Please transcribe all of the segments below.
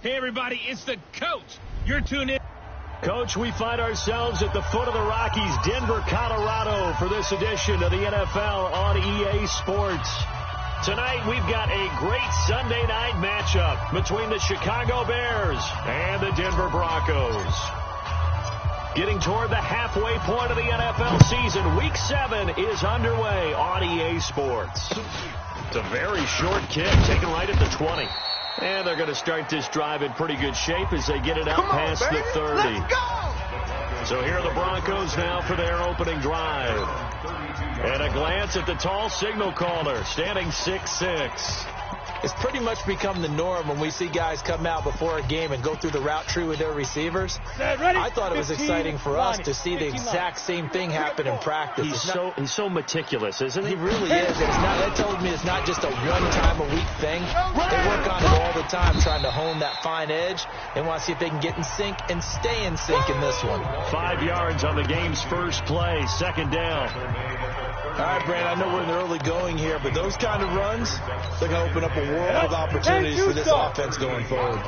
Hey, everybody, it's the coach. You're tuned in. Coach, we find ourselves at the foot of the Rockies, Denver, Colorado, for this edition of the NFL on EA Sports. Tonight, we've got a great Sunday night matchup between the Chicago Bears and the Denver Broncos. Getting toward the halfway point of the NFL season, Week 7 is underway on EA Sports. It's a very short kick, taken right at the 20. And they're going to start this drive in pretty good shape as they get it out past the 30. Let's go! So here are the Broncos now for their opening drive. And a glance at the tall signal caller, standing 6'6". It's pretty much become the norm when we see guys come out before a game and go through the route tree with their receivers. I thought it was exciting for us to see the exact same thing happen in practice. He's so meticulous, isn't he? He really is. That tells me it's not just a one-time-a-week thing. They work on it all the time, trying to hone that fine edge. They want to see if they can get in sync and stay in sync in this one. 5 yards on the game's first play, second down. All right, Brandon, I know we're in the early going here, but those kind of runs, they're going to open up a world of opportunities for this offense going forward.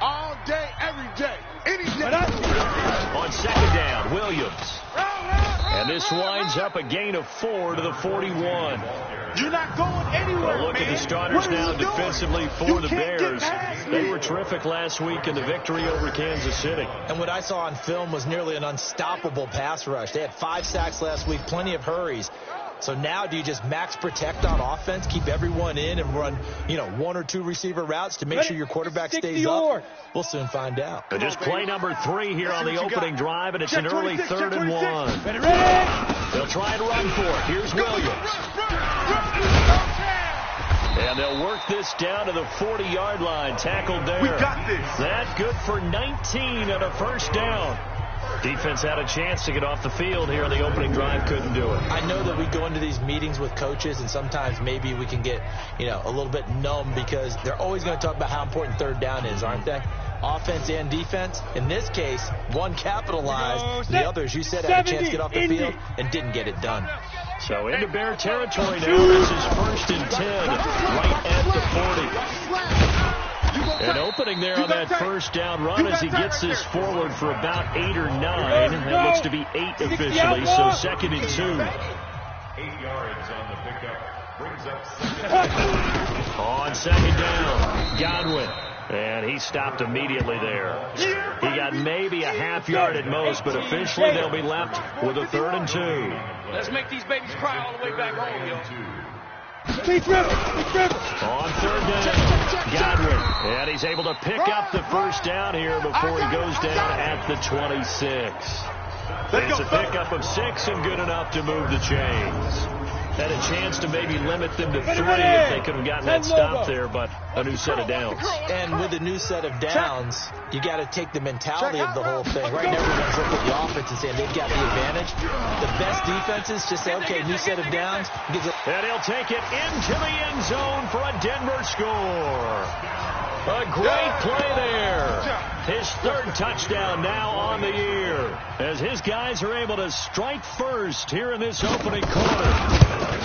All day, every day, any day. On second down, Williams. And this winds up a gain of 4 to the 41. You're not going anywhere, Well, look at the starters now defensively for the Bears. They were terrific last week in the victory over Kansas City. And what I saw on film was nearly an unstoppable pass rush. They had 5 sacks last week, plenty of hurries. So now do you just max protect on offense, keep everyone in, and run, 1 or 2 receiver routes to make sure your quarterback stays up? We'll soon find out. And just play number 3 here on the opening drive, and it's an early 3rd and 1. They'll try and run for it. Here's Williams. And they'll work this down to the 40-yard line. Tackled there. We got this. That's good for 19 and a first down. Defense had a chance to get off the field here on the opening drive. Couldn't do it. I know that we go into these meetings with coaches, and sometimes maybe we can get, a little bit numb because they're always going to talk about how important third down is, aren't they? Offense and defense. In this case, one capitalized. The others, you said, had a chance to get off the field and didn't get it done. So into Bear territory now. This is 1st and 10, right at the 40. And opening there on that first down run as he gets this forward for about 8 or 9. It looks to be 8 officially, so 2nd and 2. 8 yards on the pickup. Brings up On second down, Godwin. And he stopped immediately there. He got maybe a half yard at most, but officially they'll be left with a 3rd and 2. Let's make these babies cry all the way back home, yo. On 3rd down, Godwin. And he's able to pick up the first down here before he goes down at the 26. It's a pickup of 6 and good enough to move the chains. Had a chance to maybe limit them to 3 if they could have gotten that stop there, but a new set of downs. And with a new set of downs, you got to take the mentality of the whole thing. Right now, everyone's looking at the offense and saying they've got the advantage. The best defenses just say, okay, new set of downs. And he'll take it into the end zone for a Denver score. A great play there. His 3rd touchdown now on the year as his guys are able to strike first here in this opening quarter.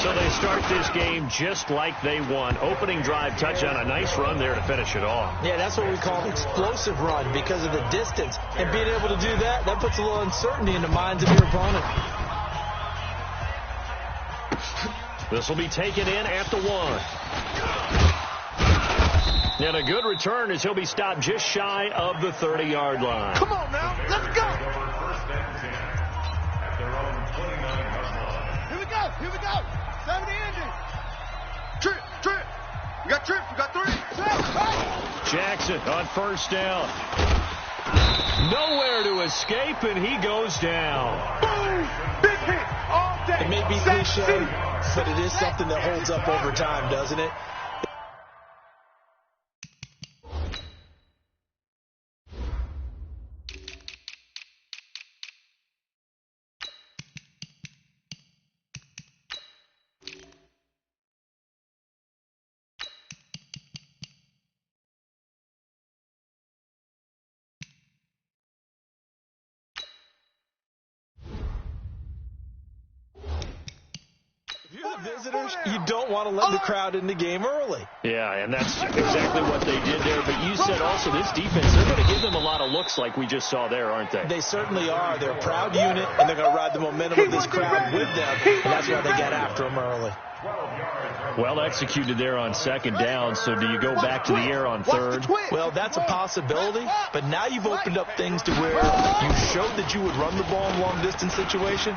So they start this game just like they won. Opening drive touchdown, a nice run there to finish it off. Yeah, that's what we call an explosive run because of the distance. And being able to do that, that puts a little uncertainty in the minds of your opponent. This will be taken in at the 1. And a good return as he'll be stopped just shy of the 30-yard line. Come on now, let's go. first and 10 at their own 29-yard line. Here we go. 70 ending. Trip. We got trips. We got 3. Jackson on first down. Nowhere to escape, and he goes down. Boom. Big hit all day. It may be cliche, but it is something that holds up over time, doesn't it? visitors, you don't want to let the crowd in the game early. Yeah, and that's exactly what they did there. But you said also this defense, they're going to give them a lot of looks like we just saw there, aren't they? They certainly are. They're a proud unit, and they're going to ride the momentum of this crowd with them, and that's why they got after them early. Well executed there on second down, so do you go back to the air on third? Well, that's a possibility, but now you've opened up things to where you showed that you would run the ball in long-distance situation.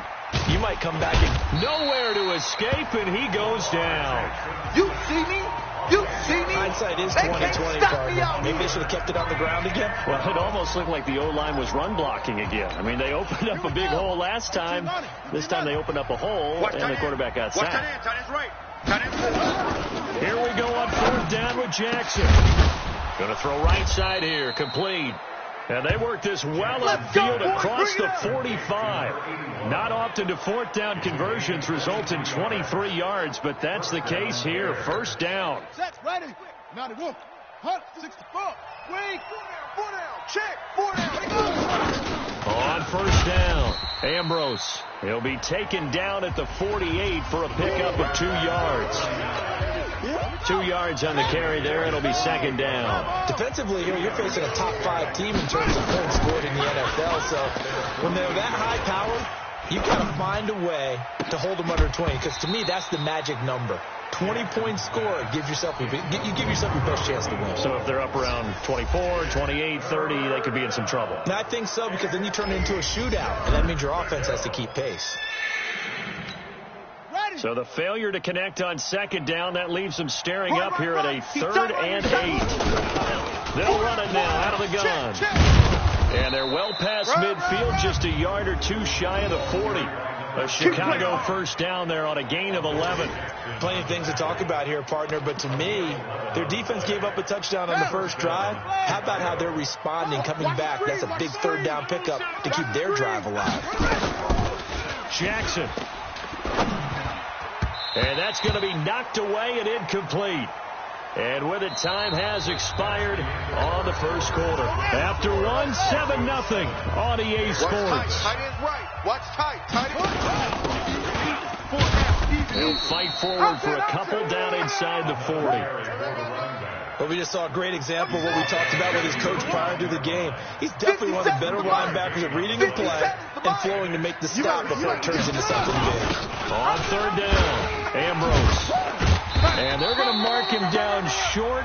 You might come back and nowhere to escape, and he goes down. You see me? You see me? Hindsight is 20/20, partner. Maybe they should have kept it on the ground again. Well, it almost looked like the O-line was run blocking again. I mean, they opened up a big hole last time. This time they opened up a hole, and the quarterback got sacked. Tight end's right. Here we go on fourth down with Jackson. Going to throw right side here, complete. And they work this well upfield across the 45. Not often do fourth down conversions result in 23 yards, but that's the case here. First down. Set, ready. Now they walk. Hunt, 64. Wait. 4 down. Check. 4 down. On first down, Ambrose. He'll be taken down at the 48 for a pickup of 2 yards. 2 yards on the carry there. It'll be second down. Defensively here, you're facing a top 5 team in terms of points scored in the NFL. So when they're that high powered, you've got to find a way to hold them under 20. Because to me, that's the magic number. 20 points scored, you give yourself your best chance to win. So if they're up around 24, 28, 30, they could be in some trouble. And I think so, because then you turn it into a shootout, and that means your offense has to keep pace. So the failure to connect on second down, that leaves them staring up here at a 3rd and 8. They'll run it now out of the gun. And they're well past midfield, just a yard or 2 shy of the 40. A Chicago first down there on a gain of 11. Plenty of things to talk about here, partner, but to me, their defense gave up a touchdown on the first drive. How about how they're responding, coming back? That's a big 3rd down pickup to keep their drive alive. Jackson. And that's going to be knocked away and incomplete. And with it, time has expired on the first quarter. After one, 7-0 on EA Sports. Tight end's right. Watch tight. Tight end. They'll fight forward for a couple down inside the 40. Well, we just saw a great example of what we talked about with his coach prior to the game. He's definitely one of the better linebackers at reading the play and flowing to make the stop before it turns into something big. On third down, Ambrose. And they're going to mark him down short,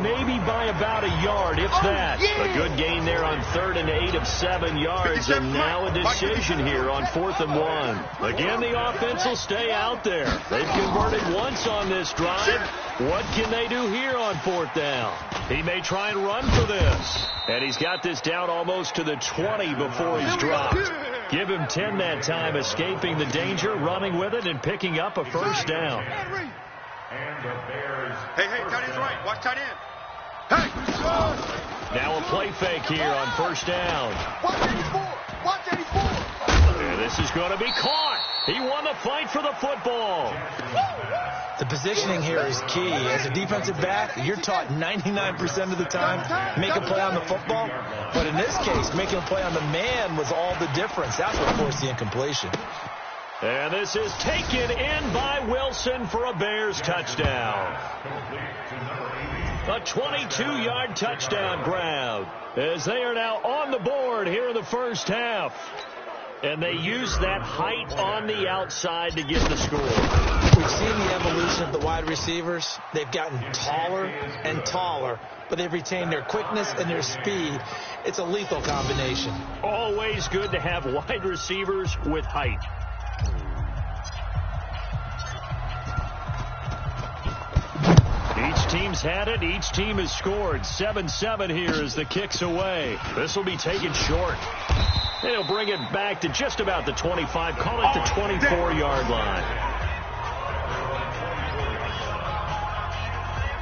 maybe by about a yard, if that. A good gain there on 3rd and 8 of 7 yards, and now a decision here on 4th and 1. Again, the offense will stay out there. They've converted once on this drive. What can they do here on 4th down? He may try and run for this. And he's got this down almost to the 20 before he's dropped. Give him 10 that time, escaping the danger, running with it, and picking up a first down. And the Bears. Hey, tight end's right. Watch tight end. Hey. Now a play fake here on first down. Watch 84. Watch 84. And this is going to be caught. He won the fight for the football. The positioning here is key. As a defensive back, you're taught 99% of the time, make a play on the football. But in this case, making a play on the man was all the difference. That's what forced the incompletion. And this is taken in by Wilson for a Bears touchdown. A 22-yard touchdown grab as they are now on the board here in the first half. And they use that height on the outside to get the score. We've seen the evolution of the wide receivers. They've gotten taller and taller, but they've retained their quickness and their speed. It's a lethal combination. Always good to have wide receivers with height. Each team's had it. Each team has scored. 7-7 here as the kick's away. This will be taken short. And he'll bring it back to just about the 25. Call it the 24-yard line.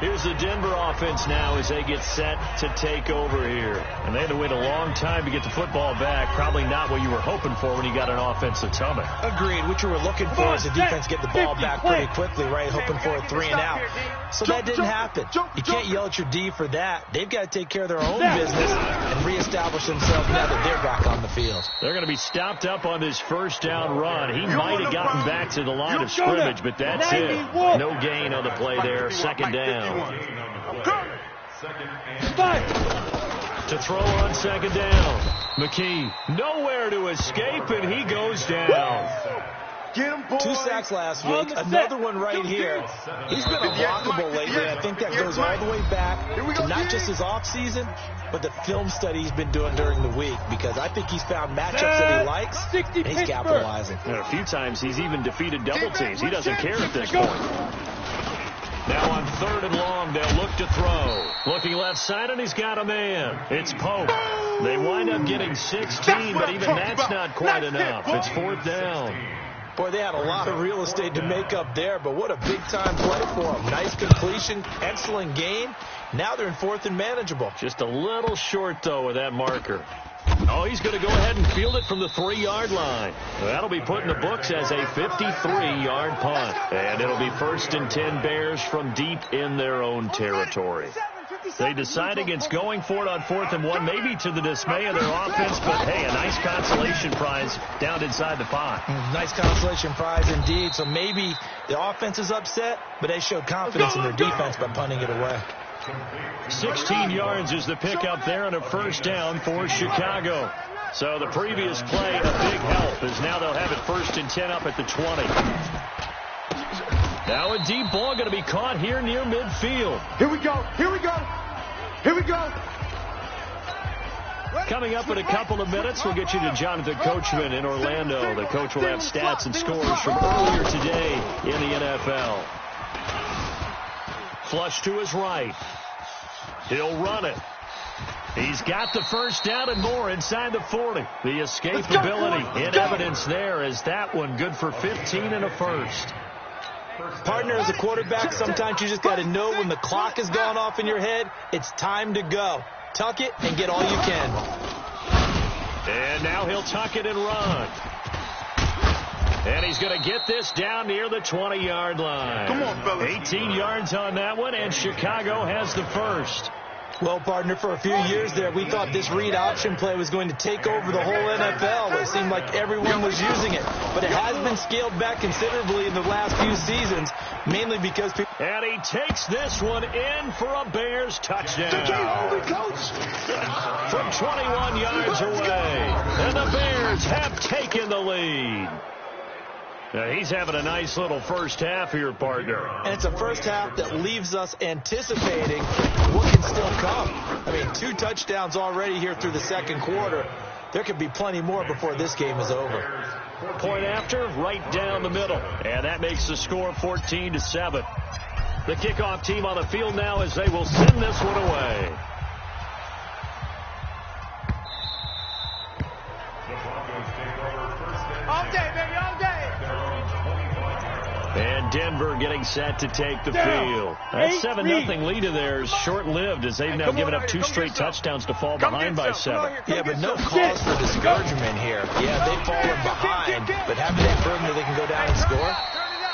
Here's the Denver offense now as they get set to take over here. And they had to wait a long time to get the football back. Probably not what you were hoping for when you got an offensive tumbling. Agreed. What you were looking for is the defense get the ball back pretty quickly, right? Hoping for a 3 and out. So that didn't happen. You can't yell at your D for that. They've got to take care of their own business and reestablish themselves now that they're back on the field. They're going to be stopped up on this first down run. He might have gotten back to the line of scrimmage, but that's it. No gain on the play there. Second down. To throw on second down. McKee nowhere to escape, and he goes down. 2 sacks last week, another one right here. He's been unblockable lately. I think that goes all the way back to not just his offseason, but the film study he's been doing during the week, because I think he's found matchups that he likes, and he's capitalizing. And a few times he's even defeated double teams. He doesn't care at this point. Now on 3rd and long, they'll look to throw. Looking left side, and he's got a man. It's Pope. They wind up getting 16, but even that's not quite enough. It's 4th down. Boy, they had a lot of real estate to make up there, but what a big-time play for them. Nice completion, excellent gain. Now they're in 4th and manageable. Just a little short, though, with that marker. Oh, he's going to go ahead and field it from the 3-yard line. That'll be put in the books as a 53-yard punt. And it'll be 1st and 10 Bears from deep in their own territory. They decide against going for it on 4th and 1, maybe to the dismay of their offense, but hey, a nice consolation prize down inside the 5. Nice consolation prize indeed. So maybe the offense is upset, but they showed confidence in their defense by punting it away. 16 yards is the pickup there and a 1st down for Chicago. So the previous play, a big help, as now they'll have it 1st and 10 up at the 20. Now a deep ball going to be caught here near midfield. Here we go. Here we go. Here we go. Coming up in a couple of minutes, we'll get you to Jonathan Coachman in Orlando. The coach will have stats and scores from earlier today in the NFL. Flush to his right. He'll run it. He's got the 1st down and more inside the 40. The escapability in evidence there as that one good for 15 and a 1st. Partner, as a quarterback, sometimes you just got to know when the clock has gone off in your head, it's time to go. Tuck it and get all you can. And now he'll tuck it and run. And he's going to get this down near the 20-yard line. Come on, fellas. 18 yards on that one, and Chicago has the 1st. Well, partner, for a few years there, we thought this read option play was going to take over the whole NFL. It seemed like everyone was using it. But it has been scaled back considerably in the last few seasons, mainly because people... And he takes this one in for a Bears touchdown. From 21 yards away. And the Bears have taken the lead. Now, he's having a nice little first half here, partner. And it's a first half that leaves us anticipating what can still come. I mean, 2 touchdowns already here through the second quarter. There could be plenty more before this game is over. Point after, right down the middle. And that makes the score 14-7. The kickoff team on the field now as they will send this one away. All day, baby, all day. And Denver getting set to take the field. That 7-0 lead of theirs short-lived as they've now given up 2 straight touchdowns to fall behind by 7. Yeah, but no cause for discouragement here. Yeah, they've fallen behind, but haven't they proven that they can go down and score?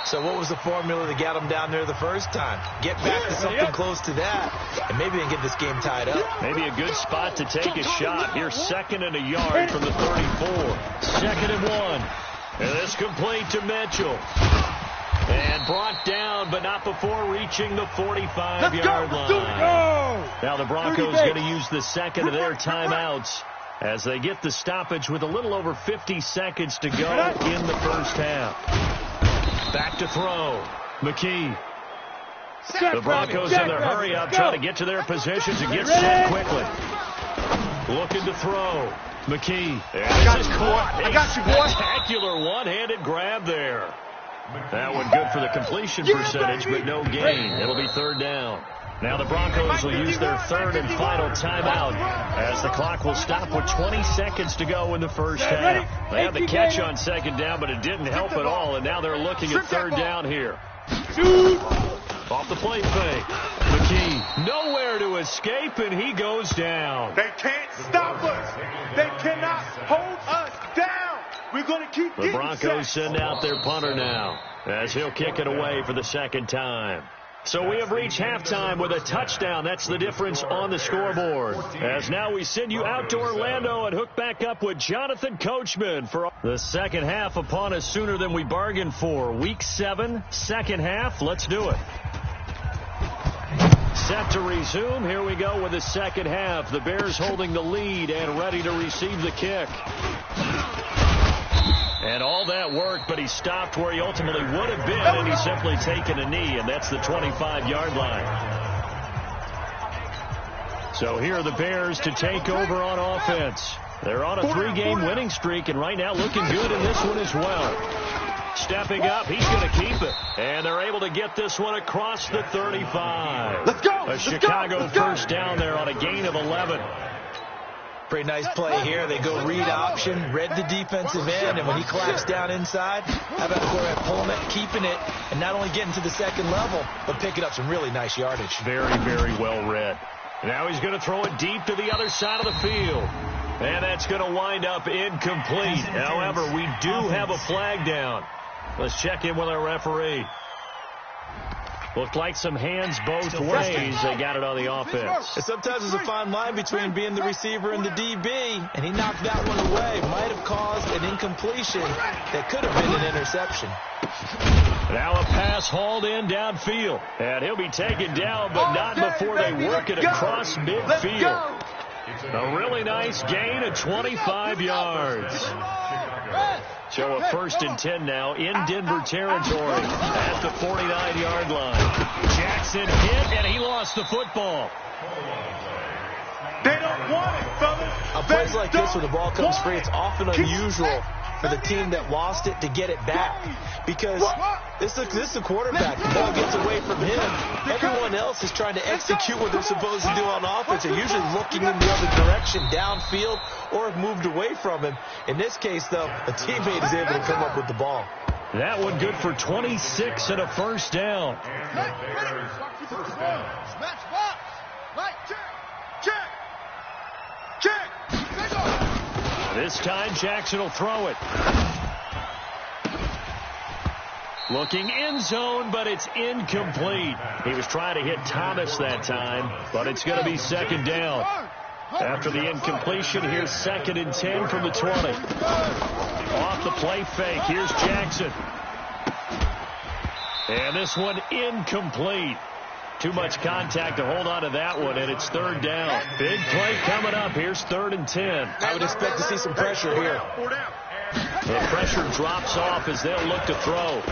So what was the formula that got them down there the first time? Get back to something close to that, and maybe they can get this game tied up. Maybe a good spot to take a shot. Here's 2nd and a yard from the 34. 2nd and 1. And this complete to Mitchell. And brought down, but not before reaching the 45-yard line. Now the Broncos going to use the second of their timeouts as they get the stoppage with a little over 50 seconds to go in the first half. Back to throw. McKee. The Broncos in their hurry-up trying to get to their positions and get set quickly. Looking to throw. McKee. I got you, boy. I got you, boy. Spectacular one-handed grab there. That one good for the completion percentage, but no gain. It'll be 3rd down. Now the Broncos will use their 3rd and final timeout as the clock will stop with 20 seconds to go in the first half. They had the catch on 2nd down, but it didn't help at all, and now they're looking at 3rd down here. Off the play fake. McKee nowhere to escape, and he goes down. They can't stop us. They cannot hold us down. We're going to keep The Broncos send out their punter now, as he'll kick it away for the second time. So we have reached halftime with a touchdown. That's the difference on the scoreboard. As now we send you out to Orlando and hook back up with Jonathan Coachman for the second half upon us sooner than we bargained for. Week 7, second half. Let's do it. Set to resume. Here we go with the second half. The Bears holding the lead and ready to receive the kick. And all that worked, but he stopped where he ultimately would have been, and he's simply taken a knee, and that's the 25-yard line. So here are the Bears to take over on offense. They're on a 3-game winning streak, and right now looking good in this one as well. Stepping up, he's going to keep it. And they're able to get this one across the 35. Let's go! A Chicago first down there on a gain of 11. Pretty nice play here. They go read option, read the defensive end, and when he claps down inside, how about go ahead pulling it, keeping it, and not only getting to the second level, but picking up some really nice yardage. Very, very well read. Now he's going to throw it deep to the other side of the field. And that's going to wind up incomplete. However, we do have a flag down. Let's check in with our referee. Looked like some hands both ways. They got it on the offense. And sometimes there's a fine line between being the receiver and the DB, and he knocked that one away. Might have caused an incompletion that could have been an interception. Now a pass hauled in downfield. And he'll be taken down, but not before they work it across midfield. A really nice gain of 25 yards. So a 1st and 10 now in Denver territory at the 49-yard line. Jackson hit, and he lost the football. They don't want it, fellas. On plays like this where the ball comes free, it's often unusual for the team that lost it to get it back. Because this is the quarterback. The ball gets away from him. Everyone else is trying to execute what they're supposed to do on offense. They're usually looking in the other direction, downfield, or have moved away from him. In this case, though, a teammate is able to come up with the ball. That one good for 26 and a first down. This time Jackson will throw it. Looking end zone, but it's incomplete. He was trying to hit Thomas that time, but it's going to be second down. After the incompletion, here's 2nd and 10 from the 20. Off the play fake, here's Jackson. And this one incomplete. Too much contact to hold on to that one, and it's 3rd down. Big play coming up. Here's 3rd and 10. I would expect to see some pressure here. The pressure drops off as they'll look to throw.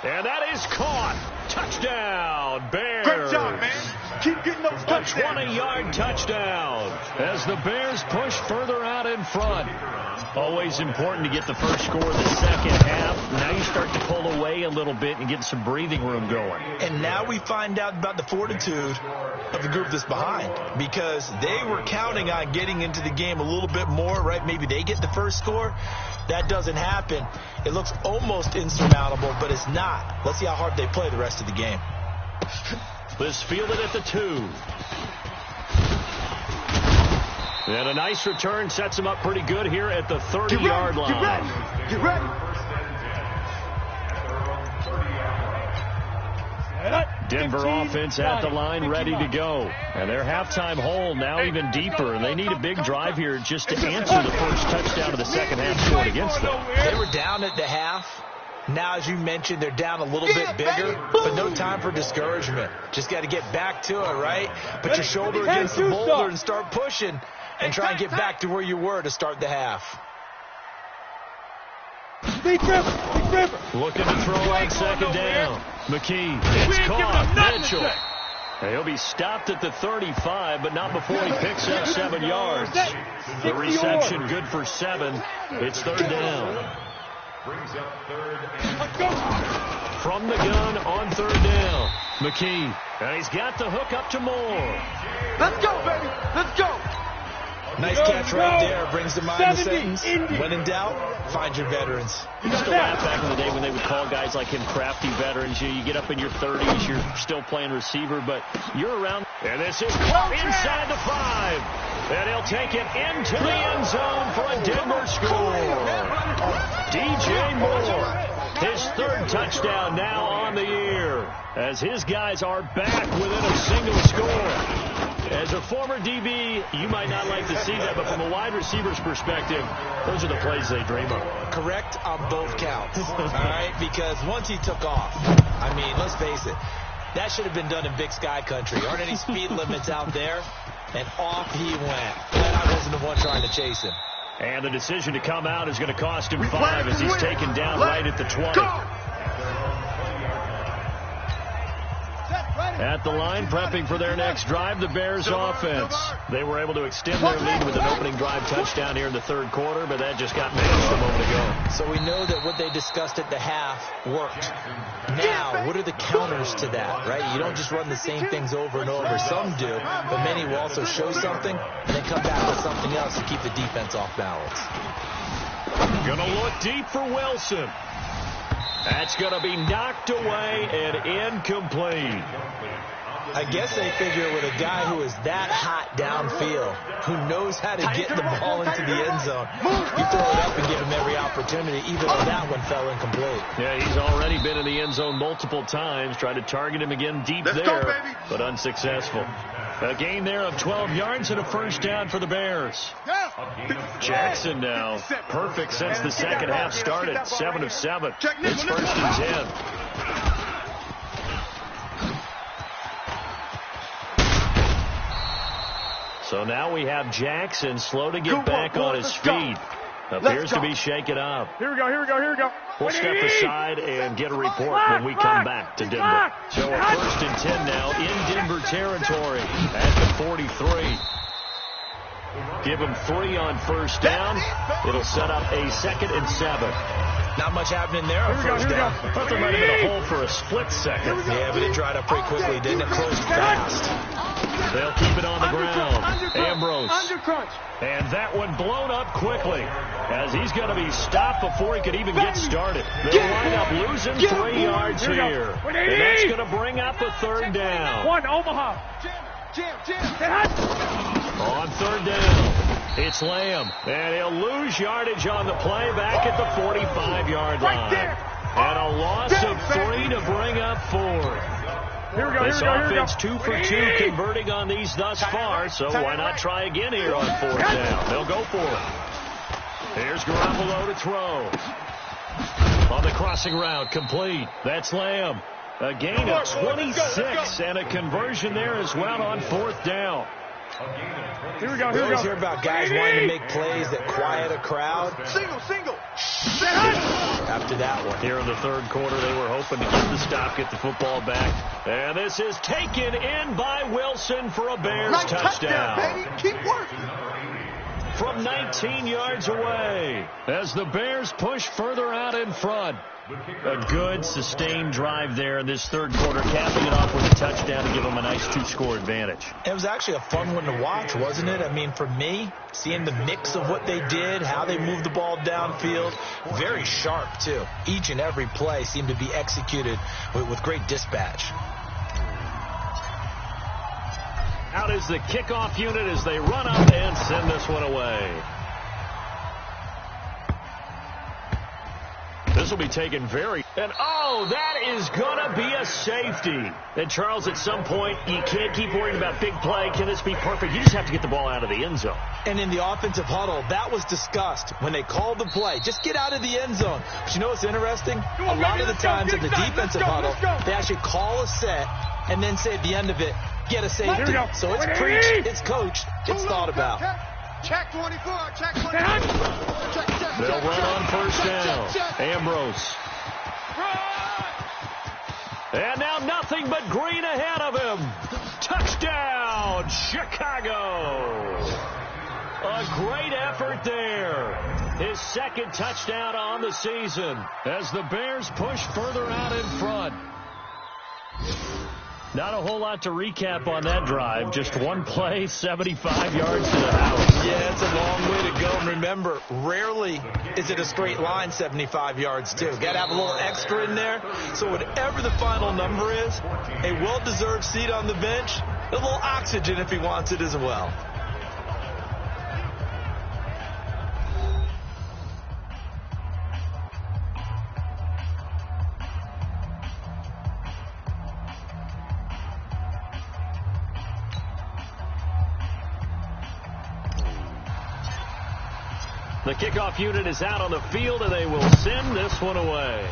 And that is caught. Touchdown, Bears. Great job, man. Keep getting those touchdowns. A 20-yard touchdown as the Bears push further out in front. Always important to get the first score of the second half. Now you start to pull away a little bit and get some breathing room going. And now we find out about the fortitude of the group that's behind, because they were counting on getting into the game a little bit more, right? Maybe they get the first score. That doesn't happen. It looks almost insurmountable, but it's not. Let's see how hard they play the rest of the game. This fielded at the 2. And a nice return sets him up pretty good here at the 30-yard line. Get ready. Denver offense at the line, ready to go. And their halftime hole now even deeper. And they need a big drive here just to answer the first touchdown of the second half scored against them. They were down at the half. Now, as you mentioned, they're down a little bit bigger, but no time for discouragement. Just got to get back to it, right? Put your shoulder against the boulder and start pushing and try and get back to where you were to start the half. Looking to throw on 2nd down. McKee, it's caught. Mitchell. He'll be stopped at the 35, but not before he picks up 7 yards. The reception good for 7. It's 3rd down. Brings up 3rd. From the gun on 3rd down. McKee. And he's got the hook up to Moore. Let's go, baby. Let's go. Nice catch right there. Brings to mind the sentence. When in doubt, find your veterans. Used to laugh back in the day when they would call guys like him crafty veterans. You get up in your 30s, you're still playing receiver, but you're around. And this is inside the 5. And he'll take it into the end zone for a Denver score. DJ Moore, his 3rd touchdown now on the year, as his guys are back within a single score. As a former DB, you might not like to see that, but from a wide receiver's perspective, those are the plays they dream of. Correct on both counts, all right? Because once he took off, I mean, let's face it, that should have been done in Big Sky country. Aren't any speed limits out there? And off he went. Glad I wasn't the one trying to chase him. And the decision to come out is going to cost him 5 as he's taken down right at the 20. At the line, prepping for their next drive, the Bears offense. They were able to extend their lead with an opening drive touchdown here in the 3rd quarter, but that just got managed a moment ago. So we know that what they discussed at the half worked. Now, what are the counters to that, right? You don't just run the same things over and over. Some do, but many will also show something and then come back with something else to keep the defense off balance. Gonna look deep for Wilson. That's going to be knocked away and incomplete. I guess they figure with a guy who is that hot downfield, who knows how to get the ball into the end zone, you throw it up and give him every opportunity, even though that one fell incomplete. Yeah, he's already been in the end zone multiple times, tried to target him again deep there, but unsuccessful. A gain there of 12 yards and a 1st down for the Bears. Jackson now, perfect since the second half started, 7 of 7. It's 1st and 10. So now we have Jackson slow to get back on his feet. Appears to be shaken up. Here we go. We'll step aside and get a report when we come back to Denver. So a 1st and 10 now in Denver territory at the 43. Give him 3 on 1st down. It'll set up a 2nd and 7. Not much happening there on 1st down. I thought there might have been a hole for a split second. Yeah, but it dried up pretty quickly, didn't it? Closed fast. They'll keep it on the ground. Ambrose. Undercrunch. And that one blown up quickly as he's going to be stopped before he could even get started. They'll wind up losing 3 yards here. And that's going to bring up a 3rd down. One, Omaha. On 3rd down, it's Lamb. And he'll lose yardage on the play back at the 45-yard line. And a loss of 3 to bring up 4. This offense 2 for 2 converting on these thus far, so why not try again here on 4th down? They'll go for it. Here's Garoppolo to throw. On the crossing route, complete. That's Lamb. A gain of 26 and a conversion there as well on 4th down. Here we go. We always hear about guys wanting to make plays that quiet a crowd. Single. After that one, here in the 3rd quarter, they were hoping to get the stop, get the football back. And this is taken in by Wilson for a Bears touchdown. Baby. Keep working. From 19 yards away, as the Bears push further out in front. A good, sustained drive there in this 3rd quarter, capping it off with a touchdown to give them a nice 2-score advantage. It was actually a fun one to watch, wasn't it? I mean, for me, seeing the mix of what they did, how they moved the ball downfield, very sharp, too. Each and every play seemed to be executed with great dispatch. Out is the kickoff unit as they run up and send this one away. This will be taken very... And, oh, that is going to be a safety. And, Charles, at some point, you can't keep worrying about big play. Can this be perfect? You just have to get the ball out of the end zone. And in the offensive huddle, that was discussed when they called the play. Just get out of the end zone. But you know what's interesting? A lot of the times in the defensive huddle, they actually call a set and then say at the end of it, get a safety. So it's preached, it's coached, it's thought about. Check 24. Check 24. They'll run on 1st down. Ambrose. And now nothing but green ahead of him. Touchdown, Chicago. A great effort there. His 2nd touchdown on the season as the Bears push further out in front. Not a whole lot to recap on that drive. Just one play, 75 yards to the house. Yeah, it's a long way to go. And remember, rarely is it a straight line 75 yards, too. Got to have a little extra in there. So whatever the final number is, a well-deserved seat on the bench, a little oxygen if he wants it as well. The kickoff unit is out on the field, and they will send this one away.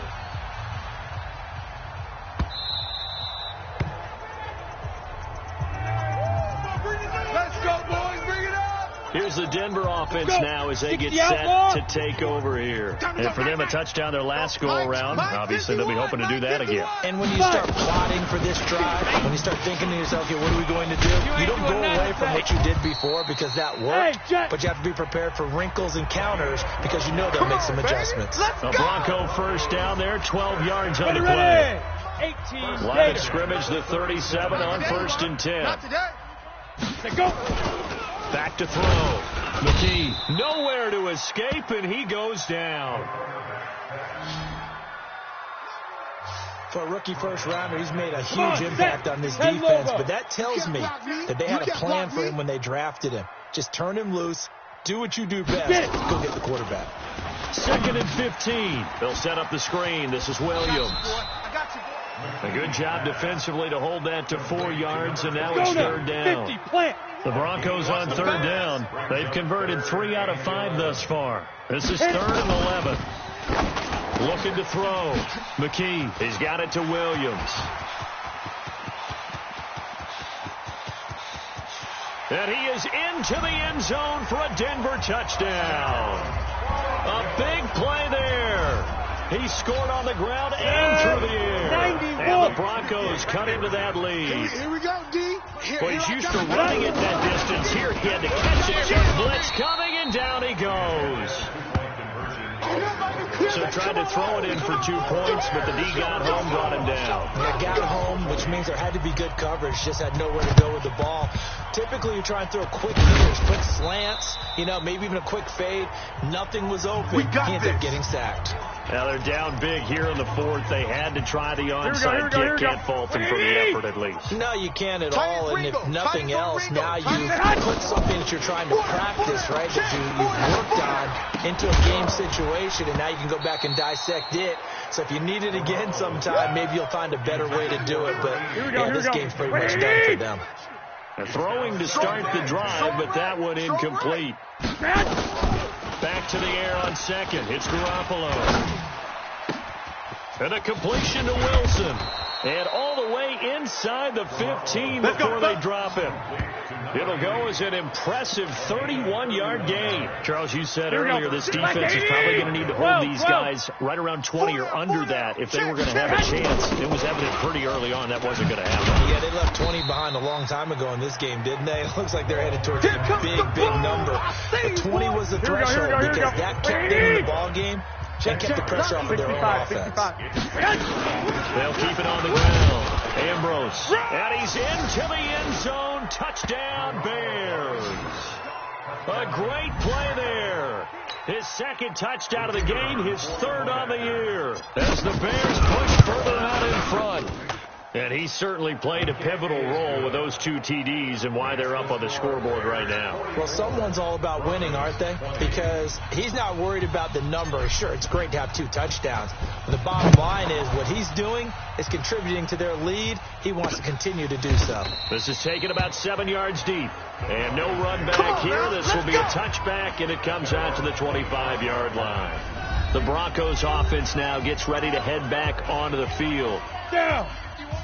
Let's go, boys. Bring it up. Here's the Denver offense now as they get set to take over here. And for them, a touchdown their last go-around. Obviously, they'll be hoping to do that again. And when you start plotting for this drive, when you start thinking to yourself, okay, what are we going to do? You don't go away from what you did before because that worked, but you have to be prepared for wrinkles and counters because you know they'll make some adjustments. A Bronco first down there, 12 yards on the play. 18. Line of scrimmage, the 37 on 1st and 10. Not today. Back to throw. McKee nowhere to escape, and he goes down. For a rookie first rounder, he's made a huge impact on this defense, but that tells me that they had a plan for him when they drafted him. Just turn him loose, do what you do best, go get the quarterback. 2nd and 15. They'll set up the screen. This is Williams. I got you, boy. A good job defensively to hold that to 4 yards, and now it's 3rd down. The Broncos on 3rd down. They've converted 3 out of 5 thus far. This is 3rd and 11. Looking to throw. McKee, he's got it to Williams. And he is into the end zone for a Denver touchdown. A big play there. He scored on the ground and through the air. And the Broncos cut into that lead. Here we go, D. Well, he's used to running at that distance. Here he had to catch it. Check blitz coming, and down he goes. So tried to throw it in for 2 points, but the D got home, brought him down. They got home, which means there had to be good coverage. Just had nowhere to go with the ball. Typically, you try and throw quick hitters, quick slants, maybe even a quick fade. Nothing was open. He ended up getting sacked. Now they're down big here in the 4th. They had to try the onside kick. Can't fault them for the effort, at least. No, you can't at all. And if nothing else, now you put something that you're trying to practice, right, that you've worked on into a game situation, and now you can go back and dissect it. So if you need it again sometime, maybe you'll find a better way to do it. But this game's pretty much done for them. Throwing to start the drive, but that one incomplete. Back to the air on 2nd. It's Garoppolo. And a completion to Wilson. And all the way inside the 15 before they drop him. It'll go as an impressive 31-yard gain. Charles, you said earlier this defense is probably going to need to hold these guys right around 20 or under that if they were going to have a chance. It was evident pretty early on that wasn't going to happen. Yeah, they left 20 behind a long time ago in this game, didn't they? It looks like they're headed towards a big number. But 20 was the threshold because that kept them in the ball game and kept the pressure off of their own offense. They'll keep it on the ground. Ambrose. And he's into the end zone. Touchdown, Bears. A great play there. His 2nd touchdown of the game, his 3rd on the year. As the Bears push further out in front. And he certainly played a pivotal role with those 2 TDs and why they're up on the scoreboard right now. Well, someone's all about winning, aren't they? Because he's not worried about the number. Sure, it's great to have 2 touchdowns. But the bottom line is what he's doing is contributing to their lead. He wants to continue to do so. This is taken about 7 yards deep. And no run back here. This will be a touchback, and it comes out to the 25-yard line. The Broncos offense now gets ready to head back onto the field. Down.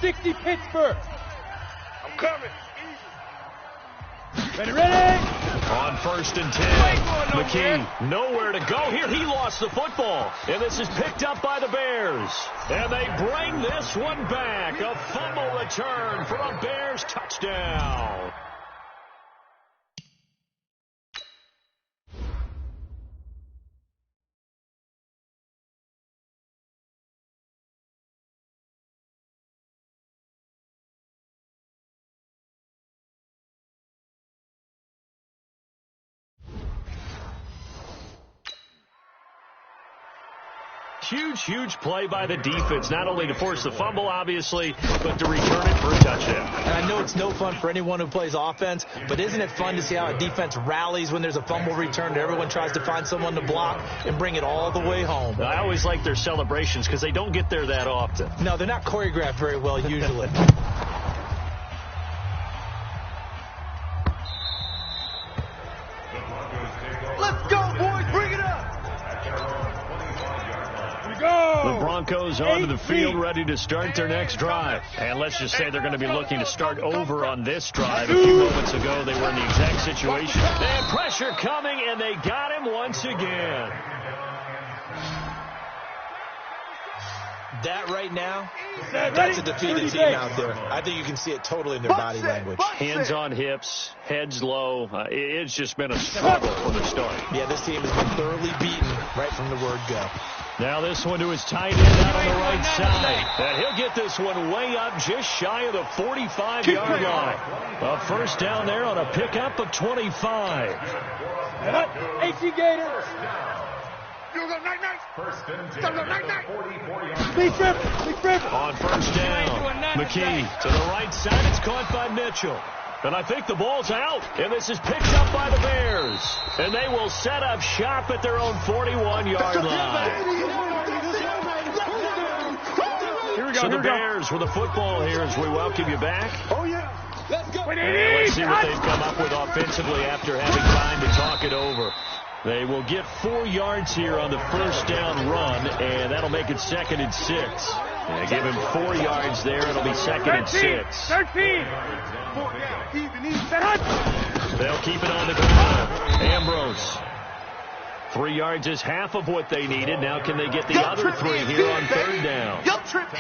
60 Pittsburgh. I'm coming. Ready? On 1st and 10. McKee nowhere to go here. He lost the football. And this is picked up by the Bears. And they bring this one back. A fumble return for a Bears touchdown. Huge play by the defense, not only to force the fumble, obviously, but to return it for a touchdown. And I know it's no fun for anyone who plays offense, but isn't it fun to see how a defense rallies when there's a fumble return and everyone tries to find someone to block and bring it all the way home? I always like their celebrations because they don't get there that often. No, they're not choreographed very well usually. Let's go, boys. Bring it up. The Broncos onto the field, ready to start their next drive. And let's just say they're going to be looking to start over on this drive. A few moments ago, they were in the exact situation. They had pressure coming, and they got him once again. That right now, that's a defeated team out there. I think you can see it totally in their body language. Hands on hips, heads low. It's just been a struggle from the start. Yeah, this team has been thoroughly beaten right from the word go. Now this one to his tight end out on the right side. And he'll get this one way up just shy of the 45-yard line. A first down there on a pickup of 25. AC Gators. On first down, McKee to the right side. It's caught by Mitchell. And I think the ball's out. And this is picked up by the Bears. And they will set up shop at their own 41-yard line. So the Bears with the football here as we welcome you back. Oh, yeah. Let's go. And let's see what they've come up with offensively after having time to talk it over. They will get 4 yards here on the first down run, and that'll make it 2nd and 6. And give him 4 yards there. It'll be 2nd and 6. 13. They'll keep it on the ground. Ambrose. 3 yards is half of what they needed. Now can they get the other 3 here on 3rd down?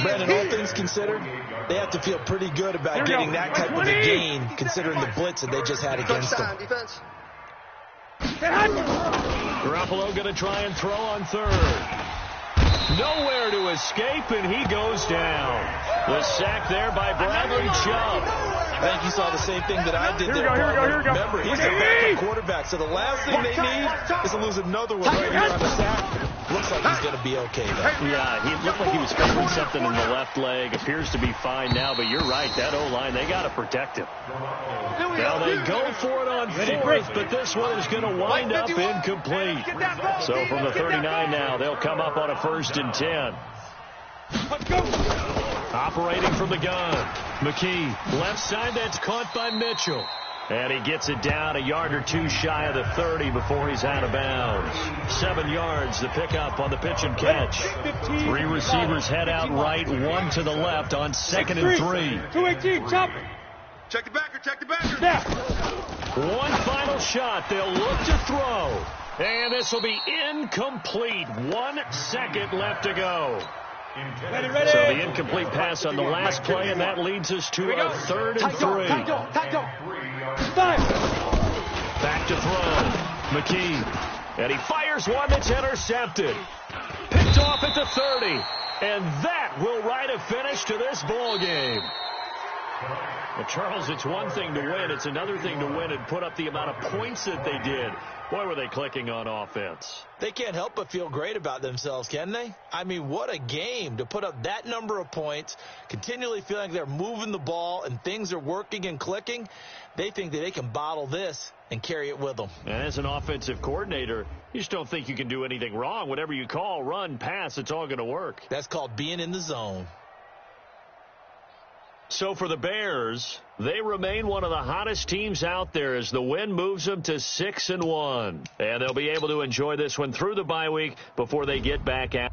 Brandon, all things considered, they have to feel pretty good about getting that type of a gain, considering the blitz that they just had against them. Garoppolo going to try and throw on 3rd. Nowhere to escape, and he goes down. The sack there by Bradley Chubb. I think you saw the same thing that I did there. Remember, he's a backup quarterback, so the last thing they need is to lose another one right here on the sack. Looks like he's going to be okay, though. Yeah, he looked like he was covering something in the left leg. Appears to be fine now, but you're right. That O-line, they got to protect him. Now they go for it on 4th, but this one is going to wind up incomplete. So from the 39 now, they'll come up on a 1st and 10. Operating from the gun. McKee, left side, that's caught by Mitchell. And he gets it down a yard or 2 shy of the 30 before he's out of bounds. 7 yards, the pickup on the pitch and catch. 3 receivers head out right, 1 to the left on 2nd and 3. 218, chop. Check the backer, check the backer. Yeah. One final shot. They'll look to throw. And this will be incomplete. 1 second left to go. Ready. So the incomplete pass on the last play, and that leads us to a 3rd and 3. Back to throw. McKee. And he fires one that's intercepted. Picked off at the 30. And that will write a finish to this ball game. Well, Charles, it's one thing to win. It's another thing to win and put up the amount of points that they did. Boy, were they clicking on offense. They can't help but feel great about themselves, can they? I mean, what a game to put up that number of points, continually feeling like they're moving the ball and things are working and clicking. They think that they can bottle this and carry it with them. And as an offensive coordinator, you just don't think you can do anything wrong. Whatever you call, run, pass, it's all going to work. That's called being in the zone. So for the Bears, they remain one of the hottest teams out there as the win moves them to 6-1. And they'll be able to enjoy this one through the bye week before they get back out.